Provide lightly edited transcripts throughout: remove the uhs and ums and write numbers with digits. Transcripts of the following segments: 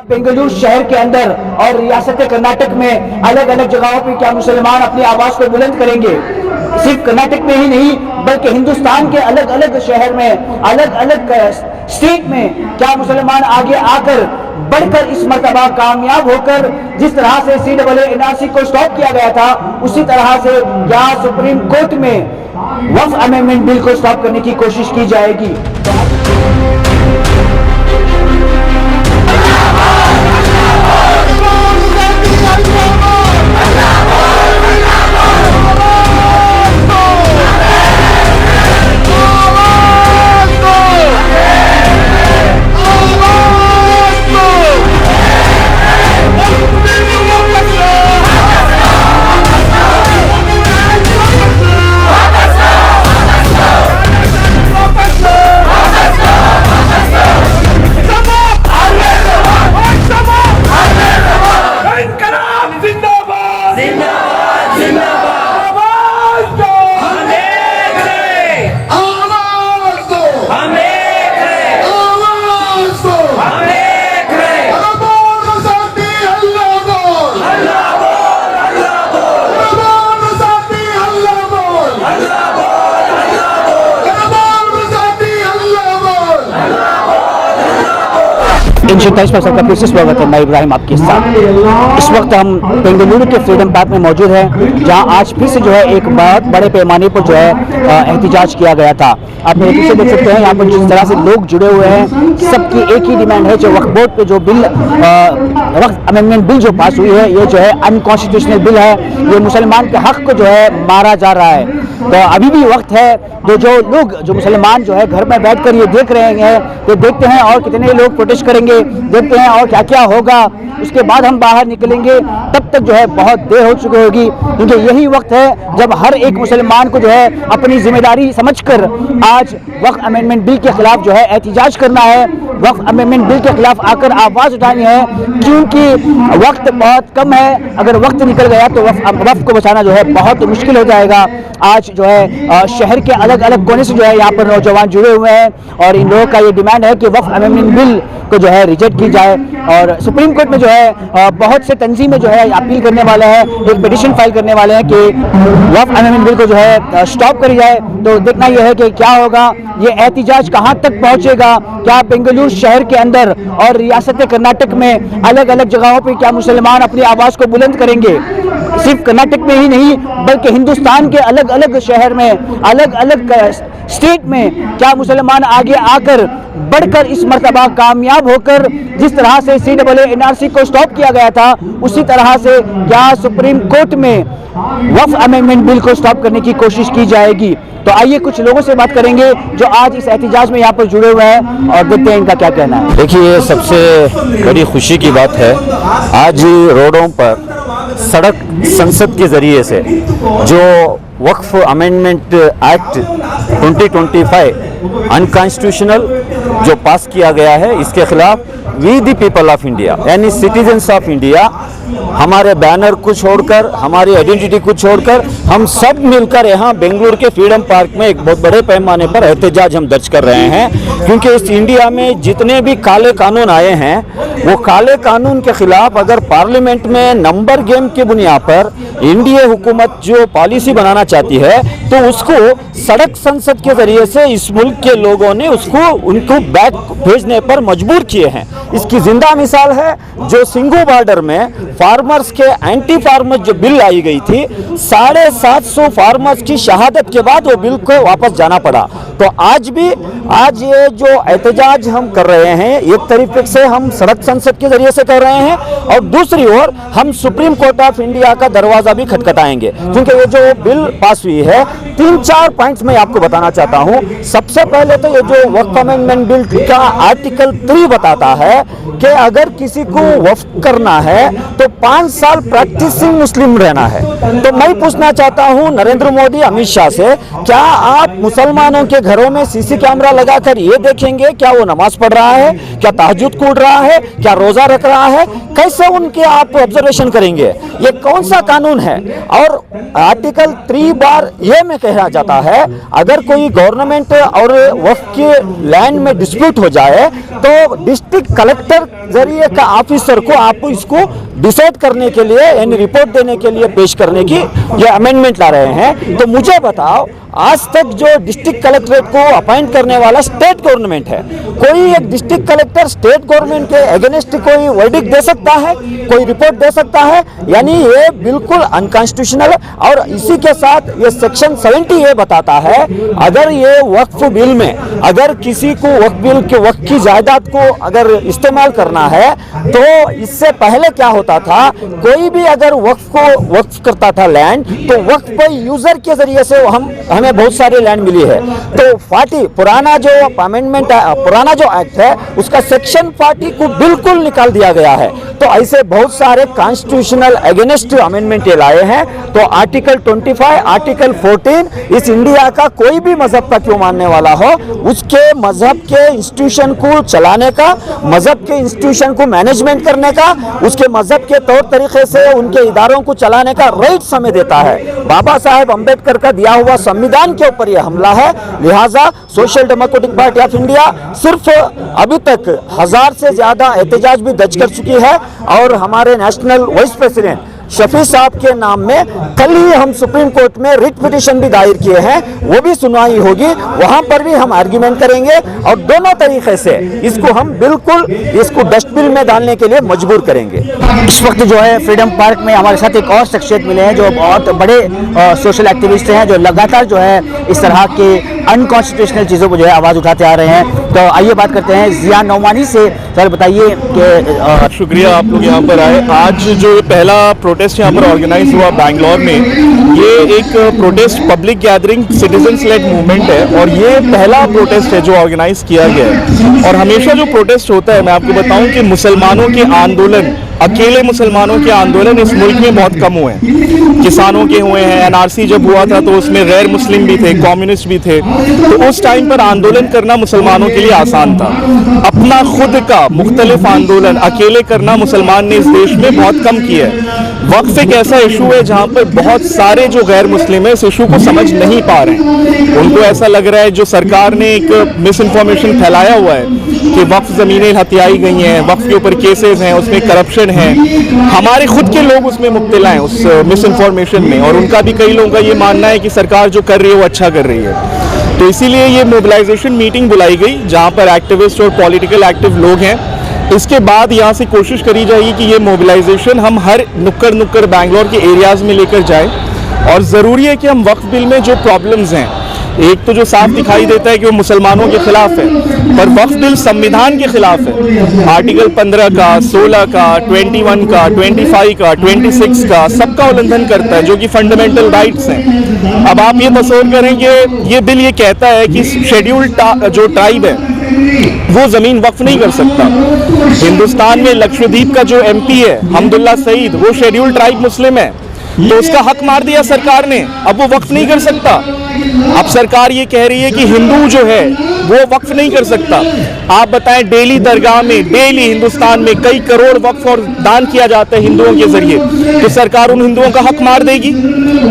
बेंगलुरु शहर के अंदर और रियासत कर्नाटक में अलग अलग जगहों पर क्या मुसलमान अपनी आवाज को बुलंद करेंगे? सिर्फ कर्नाटक में ही नहीं बल्कि हिंदुस्तान के अलग अलग शहर में, अलग अलग स्टेट में क्या मुसलमान आगे आकर बढ़कर इस मर्तबा कामयाब होकर जिस तरह से CAA को स्टॉप किया गया था, उसी तरह से क्या सुप्रीम कोर्ट में वक्फ अमेंडमेंट बिल को स्टॉप करने की कोशिश की जाएगी? सबका फिर से स्वागत है। मैं इब्राहिम आपके साथ। इस वक्त हम बेंगलुरु के फ्रीडम पार्क में मौजूद हैं, जहां आज फिर से जो है एक बहुत बड़े पैमाने पर जो है एहतिजाज किया गया था। आप मेरे पीछे देख सकते हैं, यहाँ पर जिस तरह से लोग जुड़े हुए हैं, सबकी एक ही डिमांड है, जो वक्फ बोर्ड पे जो बिल वक्फ अमेंडमेंट बिल जो पास हुई है, ये जो है अनकॉन्स्टिट्यूशनल बिल है। ये मुसलमान के हक को जो है मारा जा रहा है। तो अभी भी वक्त है, जो लोग जो मुसलमान जो है घर में बैठकर ये देख रहे हैं, ये देखते हैं और कितने लोग प्रोटेस्ट करेंगे, देखते हैं और क्या क्या होगा। उसके बाद हम बाहर निकलेंगे, तब तक जो है बहुत देर हो चुकी होगी, क्योंकि यही वक्त है जब हर एक मुसलमान को जो है अपनी जिम्मेदारी समझकर आज वक्फ अमेंडमेंट बिल के खिलाफ जो है एहतिजाज करना है, वक्फ अमेंडमेंट बिल के खिलाफ आकर आवाज उठानी है, क्योंकि वक्त बहुत कम है। अगर वक्त निकल गया तो वक्फ को बचाना जो है बहुत मुश्किल हो जाएगा। आज जो है शहर के अलग अलग कोने से जो है यहाँ पर नौजवान जुड़े हुए हैं और इन लोगों का ये डिमांड है कि वक्फ अमेंडमेंट बिल को जो है रिजेक्ट की जाए। और सुप्रीम कोर्ट में जो है बहुत से तंजीमें जो है अपील करने वाले हैं, एक पिटीशन फाइल करने वाले हैं कि वक्फ अमेंडमेंट बिल को जो है स्टॉप करी जाए। तो देखना यह है कि क्या होगा, ये एहतिजाज कहाँ तक पहुँचेगा। क्या बेंगलुरु शहर के अंदर और रियासत कर्नाटक में अलग अलग जगहों पर क्या मुसलमान अपनी आवाज़ को बुलंद करेंगे? सिर्फ कर्नाटक में ही नहीं बल्कि हिंदुस्तान के अलग अलग शहर में, अलग अलग स्टेट में क्या मुसलमान आगे आकर बढ़कर इस मर्तबा कामयाब होकर जिस तरह से CAA को स्टॉप किया गया था, उसी तरह से क्या सुप्रीम कोर्ट में वक्फ अमेंडमेंट बिल को स्टॉप करने की कोशिश की जाएगी? तो आइए कुछ लोगों से बात करेंगे जो आज इस एहतिजाज में यहाँ पर जुड़े हुए हैं और देखते हैं इनका क्या कहना है। देखिए, सबसे बड़ी खुशी की बात है, आज रोडों पर सड़क संसद के जरिए से जो वक्फ अमेंडमेंट एक्ट 2025 अनकॉन्स्टिट्यूशनल जो पास किया गया है, इसके खिलाफ we the people of India यानी सिटीजन्स ऑफ इंडिया, हमारे बैनर को छोड़कर, हमारी आइडेंटिटी को छोड़कर हम सब मिलकर यहाँ बेंगलुरु के फ्रीडम पार्क में एक बहुत बड़े पैमाने पर एहतजाज हम दर्ज कर रहे हैं। क्योंकि इस इंडिया में जितने भी काले कानून आए हैं, वो काले कानून के खिलाफ अगर पार्लियामेंट में नंबर गेम की बुनियाद पर इंडिया हुकूमत जो पॉलिसी बनाना चाहती है, तो उसको सड़क संसद के जरिए से इस मुल्क के लोगों ने उनको बैक भेजने पर मजबूर किए हैं। इसकी जिंदा मिसाल है जो सिंघू बॉर्डर में फार्मर्स के एंटी फार्मर्स जो बिल आई गई थी, 750 फार्मर्स की शहादत के बाद वो बिल को वापस जाना पड़ा। तो आज ये जो एहतजाज हम कर रहे हैं, एक तरीके से हम सड़क संसद के जरिए से कर रहे हैं और दूसरी ओर हम सुप्रीम कोर्ट ऑफ इंडिया का दरवाजा भी खटखटाएंगे। क्योंकि ये जो बिल पास हुई है, 3-4 पॉइंट्स मैं आपको बताना चाहता हूं। सबसे पहले तो ये जो वक्फ अमेंडमेंट बिल का आर्टिकल 3 बताता है कि अगर किसी को वक्फ करना है तो 5 साल प्रैक्टिसिंग मुस्लिम रहना है। तो मैं पूछना चाहता हूं नरेंद्र मोदी, अमित शाह से, क्या आप मुसलमानों के घरों में CC कैमरा लगाकर ये देखेंगे क्या वो नमाज पढ़ रहा है, क्या तहज्जुद कूद रहा है, क्या रोजा रख रहा है, कैसे उनके आप ऑब्जर्वेशन करेंगे? ये कौन सा कानून है? और आर्टिकल 3 बार ये में कहा जाता है, अगर कोई गवर्नमेंट और वक्फ के लैंड में डिस्प्यूट हो जाए तो डिस्ट्रिक्ट कलेक्टर जरिए का ऑफिसर को आप इसको डिसाइड करने के लिए यानी रिपोर्ट देने के लिए पेश करने की ये अमेंडमेंट ला रहे हैं। तो मुझे बताओ, आज तक जो डिस्ट्रिक्ट कलेक्टरेट को अपॉइंट करने वाला स्टेट गवर्नमेंट है, कोई एक डिस्ट्रिक्ट कलेक्टर स्टेट गवर्नमेंट के अगेंस्ट कोई वर्डिक्ट दे सकता है, कोई रिपोर्ट दे सकता है? यानी ये बिल्कुल अनकॉन्स्टिट्यूशनल। और इसी के साथ ये सेक्शन 70 ये बताता है, अगर ये वक्फ बिल में अगर किसी को वक्फ बिल के वक्फ की जायदाद को अगर इस्तेमाल करना है, तो इससे पहले क्या होता था, कोई भी अगर वक्फ को वक्फ करता था लैंड, तो वक्फ पे यूजर के जरिए से हमें बहुत सारे लैंड मिली है। तो 40 पुराना जो अमेंडमेंट पुराना जो एक्ट है उसका सेक्शन 40 को बिल्कुल निकाल दिया गया है। तो ऐसे बहुत सारे कॉन्स्टिट्यूशनल अगेंस्ट अमेंडमेंट ये लाए हैं। तो आर्टिकल 25, आर्टिकल 14 इस इंडिया का कोई भी मजहब का क्यों मानने वाला हो, उसके मजहब के इंस्टीट्यूशन को चलाने का, मजहब के इंस्टीट्यूशन को मैनेजमेंट करने का, उसके मजहब के तौर तरीके से उनके इदारों को चलाने का राइट हमें देता है। बाबा साहेब अम्बेडकर का दिया हुआ संविधान के ऊपर यह हमला है। लिहाजा social democratic party of India सिर्फ अभी तक 1000 से ज्यादा एहतजाज भी दर्ज कर चुकी है। और हमारे नेशनल वाइस प्रेसिडेंट शफी साहब के नाम में कल ही हम सुप्रीम कोर्ट में रिट पिटीशन भी दायर किए हैं, वो भी सुनवाई होगी, वहां पर भी हम आर्ग्यूमेंट करेंगे और दोनों तरीके से इसको हम बिल्कुल इसको डस्टबिन में डालने के लिए मजबूर करेंगे। इस वक्त जो है फ्रीडम पार्क में हमारे साथ एक और शख्सियत मिले हैं जो बहुत बड़े सोशल एक्टिविस्ट हैं, जो लगातार जो है इस तरह के अनकॉन्स्टिट्यूशनल चीज़ों को जो है आवाज़ उठाते आ रहे हैं। तो आइए बात करते हैं जिया नौमानी से। सर बताइए कि शुक्रिया आप लोग यहाँ पर आए। आज जो पहला प्रोटेस्ट यहाँ पर ऑर्गेनाइज हुआ बैंगलोर में, ये एक protest public gathering citizens led movement है और ये पहला प्रोटेस्ट है जो ऑर्गेनाइज किया गया है। और हमेशा जो प्रोटेस्ट होता है, मैं आपको बताऊं कि मुसलमानों के आंदोलन, अकेले मुसलमानों के आंदोलन इस मुल्क में बहुत कम हुए हैं। किसानों के हुए हैं, एनआरसी जब हुआ था तो उसमें गैर मुस्लिम भी थे, कम्युनिस्ट भी थे, तो उस टाइम पर आंदोलन करना मुसलमानों के लिए आसान था। अपना खुद का मुख्तलिफ आंदोलन अकेले करना मुसलमान ने इस देश में बहुत कम किया है। वक्फ एक ऐसा इशू है जहाँ पर बहुत सारे जो गैर मुस्लिम है इस इशू को समझ नहीं पा रहे हैं। उनको ऐसा लग रहा है, जो सरकार ने एक मिस इन्फॉर्मेशन फैलाया हुआ है कि वक्फ ज़मीनें हथियाई गई हैं, वक्फ के ऊपर केसेस हैं, उसमें करप्शन है, हमारे खुद के लोग उसमें मुब्तला हैं उस मिस इन्फॉर्मेशन में, और उनका भी कई लोगों का ये मानना है कि सरकार जो कर रही है वो अच्छा कर रही है। तो इसीलिए ये मोबिलाइजेशन मीटिंग बुलाई गई जहाँ पर एक्टिविस्ट और पॉलिटिकल एक्टिव लोग हैं। इसके बाद यहाँ से कोशिश करी जाएगी कि ये मोबिलाइजेशन हम हर नुक्कड़ बैंगलोर के एरियाज़ में लेकर जाए। और ज़रूरी है कि हम वक्फ बिल में जो प्रॉब्लम्स हैं, एक तो जो साफ दिखाई देता है कि वो मुसलमानों के खिलाफ है, पर वक्फ बिल संविधान के खिलाफ है। आर्टिकल 15 का, 16 का, 21 का, 25 का, 26 का, सबका उल्लंघन करता है, जो कि फंडामेंटल राइट्स हैं। अब आप ये तस्वीर करें कि ये बिल ये कहता है कि शेड्यूल्ड जो ट्राइब है वो जमीन वक्फ नहीं कर सकता। हिंदुस्तान में लक्षद्वीप का जो MP है हमदुल्ला सईद, वो शेड्यूल्ड ट्राइब मुस्लिम है, तो उसका हक मार दिया सरकार ने, अब वो वक्फ नहीं कर सकता। अब सरकार ये कह रही है कि हिंदू जो है वो वक्फ नहीं कर सकता। आप बताएं, डेली दरगाह में, डेली हिंदुस्तान में कई करोड़ वक्फ और दान किया जाता है हिंदुओं के जरिए, तो सरकार उन हिंदुओं का हक मार देगी?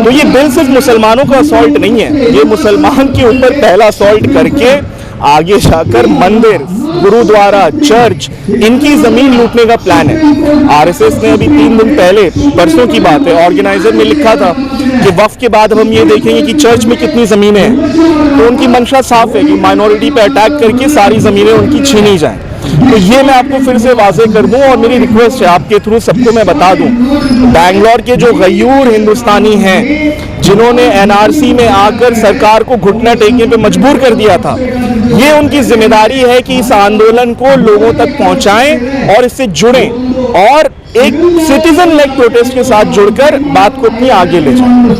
तो ये बिल सिर्फ मुसलमानों का असॉल्ट नहीं है, ये मुसलमान के ऊपर पहला असॉल्ट करके आगे जाकर मंदिर, गुरुद्वारा, चर्च, इनकी जमीन लूटने का प्लान है। आरएसएस ने अभी 3 दिन पहले, परसों की बात है, ऑर्गेनाइजर में लिखा था कि वक्फ के बाद हम ये देखेंगे कि चर्च में कितनी जमीनें हैं। तो उनकी मंशा साफ है कि माइनॉरिटी पे अटैक करके सारी जमीनें उनकी छीनी जाएं। तो ये मैं आपको फिर से वाजे कर दूं और मेरी रिक्वेस्ट है आपके थ्रू सबको मैं बता दूं, बैंगलोर के जो गयूर हिंदुस्तानी हैं जिन्होंने एनआरसी में आकर सरकार को घुटना टेकने पे मजबूर कर दिया था, ये उनकी जिम्मेदारी है कि इस आंदोलन को लोगों तक पहुंचाएं और इससे जुड़ें और एक सिटीजन लेग प्रोटेस्ट के साथ जुड़कर बात को अपनी आगे ले जाएं।